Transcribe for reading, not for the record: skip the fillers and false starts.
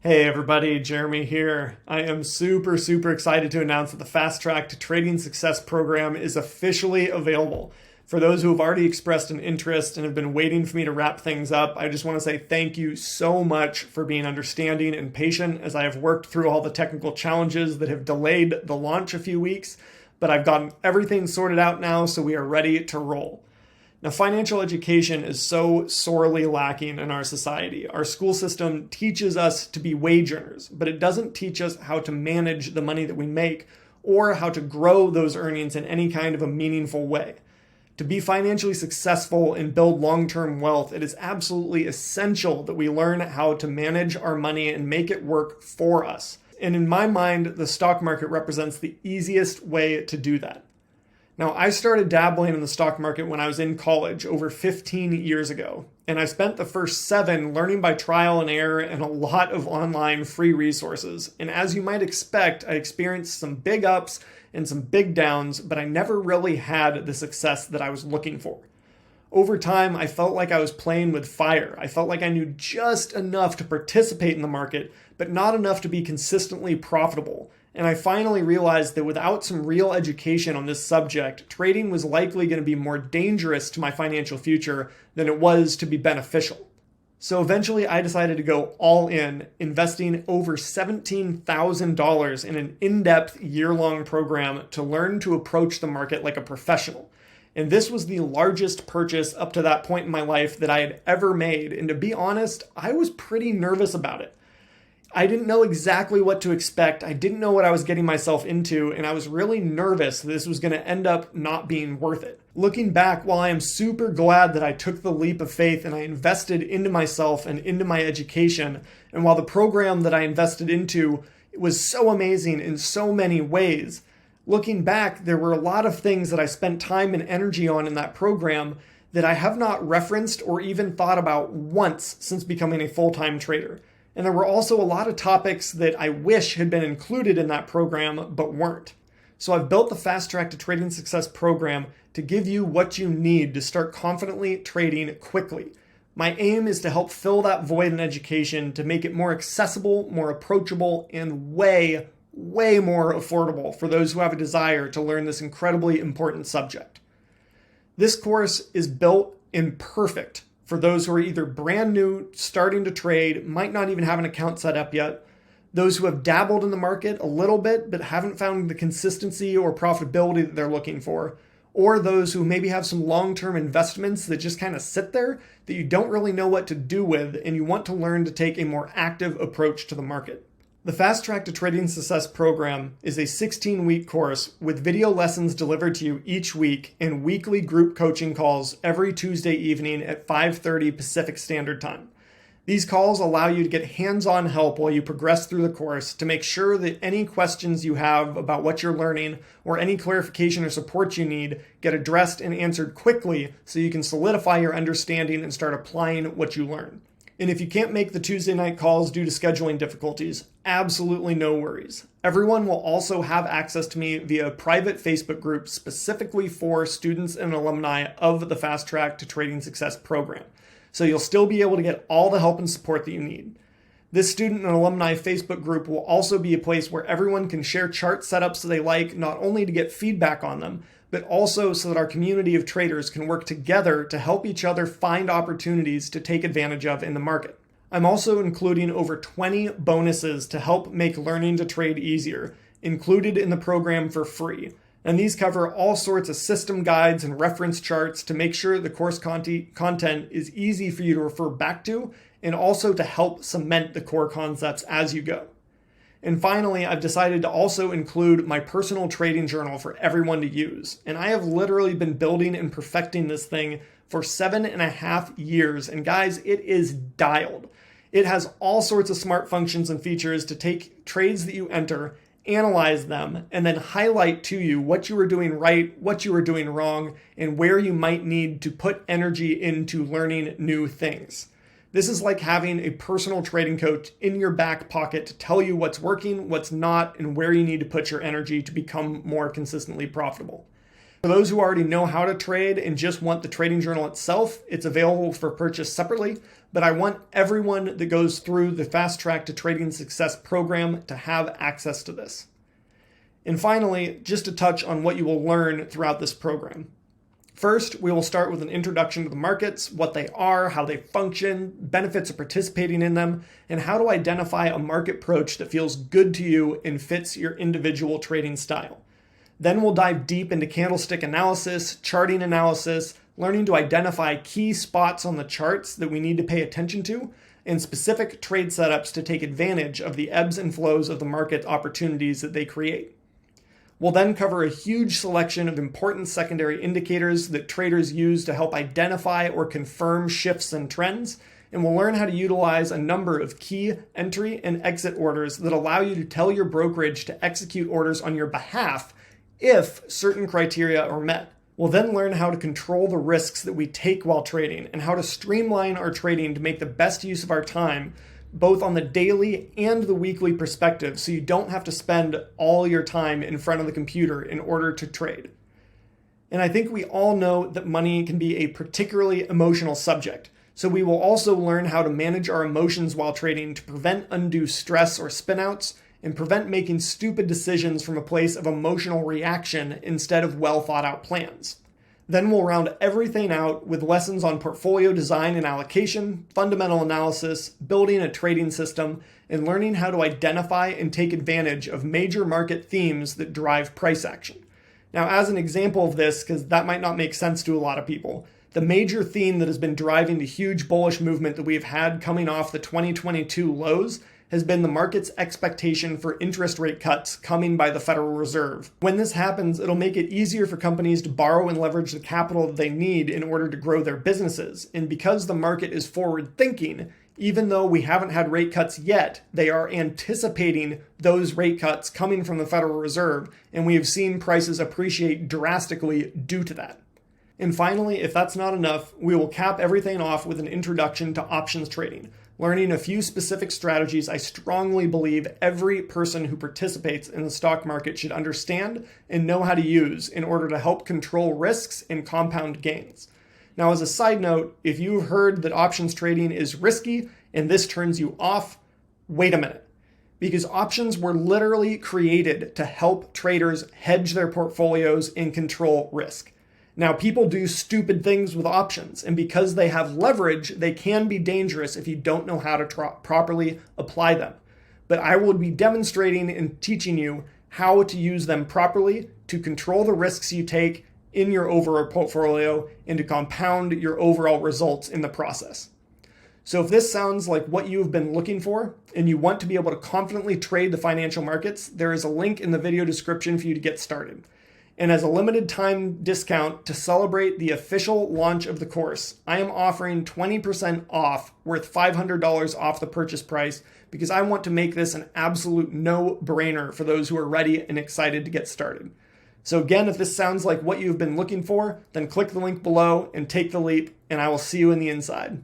Hey everybody, Jeremy here. I am super excited to announce that the Fast Track to Trading Success program is officially available. For those who have already expressed an interest and have been waiting for me to wrap things up, I just want to say thank you so much for being understanding and patient as I have worked through all the technical challenges that have delayed the launch a few weeks, but I've gotten everything sorted out now, so we are ready to roll. Now, financial education is so sorely lacking in our society. Our school system teaches us to be wage earners, but it doesn't teach us how to manage the money that we make or how to grow those earnings in any kind of a meaningful way. To be financially successful and build long-term wealth, it is absolutely essential that we learn how to manage our money and make it work for us. And in my mind, the stock market represents the easiest way to do that. Now, I started dabbling in the stock market when I was in college over 15 years ago, and I spent the first 7 learning by trial and error and a lot of online free resources. And as you might expect, I experienced some big ups and some big downs, but I never really had the success that I was looking for. Over time, I felt like I was playing with fire. I felt like I knew just enough to participate in the market, but not enough to be consistently profitable. And I finally realized that without some real education on this subject, trading was likely going to be more dangerous to my financial future than it was to be beneficial. So eventually I decided to go all in, investing over $17,000 in an in-depth year-long program to learn to approach the market like a professional. And this was the largest purchase up to that point in my life that I had ever made. And to be honest, I was pretty nervous about it. I didn't know exactly what to expect. I didn't know what I was getting myself into, and I was really nervous that this was going to end up not being worth it. Looking back, while I am super glad that I took the leap of faith and I invested into myself and into my education, and while the program that I invested into was so amazing in so many ways, looking back, there were a lot of things that I spent time and energy on in that program that I have not referenced or even thought about once since becoming a full-time trader. And there were also a lot of topics that I wish had been included in that program, but weren't. So I've built the Fast Track to Trading Success program to give you what you need to start confidently trading quickly. My aim is to help fill that void in education to make it more accessible, more approachable, and way more affordable for those who have a desire to learn this incredibly important subject. This course is built and perfect for those who are either brand new, starting to trade, might not even have an account set up yet, those who have dabbled in the market a little bit but haven't found the consistency or profitability that they're looking for, or those who maybe have some long-term investments that just kind of sit there that you don't really know what to do with and you want to learn to take a more active approach to the market. The Fast Track to Trading Success program is a 16-week course with video lessons delivered to you each week and weekly group coaching calls every Tuesday evening at 5:30 Pacific Standard Time. These calls allow you to get hands-on help while you progress through the course to make sure that any questions you have about what you're learning or any clarification or support you need get addressed and answered quickly so you can solidify your understanding and start applying what you learn. And if you can't make the Tuesday night calls due to scheduling difficulties, absolutely no worries. Everyone will also have access to me via a private Facebook group specifically for students and alumni of the Fast Track to Trading Success program. So you'll still be able to get all the help and support that you need. This student and alumni Facebook group will also be a place where everyone can share chart setups they like, not only to get feedback on them, but also so that our community of traders can work together to help each other find opportunities to take advantage of in the market. I'm also including over 20 bonuses to help make learning to trade easier, included in the program for free. And these cover all sorts of system guides and reference charts to make sure the course content is easy for you to refer back to, and also to help cement the core concepts as you go. And finally, I've decided to also include my personal trading journal for everyone to use. And I have literally been building and perfecting this thing for 7.5 years. And guys, it is dialed. It has all sorts of smart functions and features to take trades that you enter, analyze them, and then highlight to you what you are doing right, what you are doing wrong, and where you might need to put energy into learning new things. This is like having a personal trading coach in your back pocket to tell you what's working, what's not, and where you need to put your energy to become more consistently profitable. For those who already know how to trade and just want the trading journal itself, it's available for purchase separately, but I want everyone that goes through the Fast Track to Trading Success program to have access to this. And finally, just to touch on what you will learn throughout this program. First, we will start with an introduction to the markets, what they are, how they function, benefits of participating in them, and how to identify a market approach that feels good to you and fits your individual trading style. Then we'll dive deep into candlestick analysis, charting analysis, learning to identify key spots on the charts that we need to pay attention to, and specific trade setups to take advantage of the ebbs and flows of the market opportunities that they create. We'll then cover a huge selection of important secondary indicators that traders use to help identify or confirm shifts and trends, and we'll learn how to utilize a number of key entry and exit orders that allow you to tell your brokerage to execute orders on your behalf if certain criteria are met. We'll then learn how to control the risks that we take while trading and how to streamline our trading to make the best use of our time, both on the daily and the weekly perspective, so you don't have to spend all your time in front of the computer in order to trade. And I think we all know that money can be a particularly emotional subject, so we will also learn how to manage our emotions while trading to prevent undue stress or spinouts, and prevent making stupid decisions from a place of emotional reaction instead of well thought out plans. Then we'll round everything out with lessons on portfolio design and allocation, fundamental analysis, building a trading system, and learning how to identify and take advantage of major market themes that drive price action. Now, as an example of this, because that might not make sense to a lot of people, the major theme that has been driving the huge bullish movement that we've had coming off the 2022 lows has been the market's expectation for interest rate cuts coming by the Federal Reserve. When this happens, it'll make it easier for companies to borrow and leverage the capital that they need in order to grow their businesses. And because the market is forward thinking, even though we haven't had rate cuts yet, they are anticipating those rate cuts coming from the Federal Reserve, and we have seen prices appreciate drastically due to that. And finally, if that's not enough, we will cap everything off with an introduction to options trading, learning a few specific strategies I strongly believe every person who participates in the stock market should understand and know how to use in order to help control risks and compound gains. Now, as a side note, if you've heard that options trading is risky and this turns you off, wait a minute. Because options were literally created to help traders hedge their portfolios and control risk. Now, people do stupid things with options, and because they have leverage, they can be dangerous if you don't know how to properly apply them. But I will be demonstrating and teaching you how to use them properly to control the risks you take in your overall portfolio and to compound your overall results in the process. So if this sounds like what you've been looking for and you want to be able to confidently trade the financial markets, there is a link in the video description for you to get started. And as a limited time discount to celebrate the official launch of the course, I am offering 20% off, worth $500 off the purchase price, because I want to make this an absolute no-brainer for those who are ready and excited to get started. So again, if this sounds like what you've been looking for, then click the link below and take the leap, and I will see you in the inside.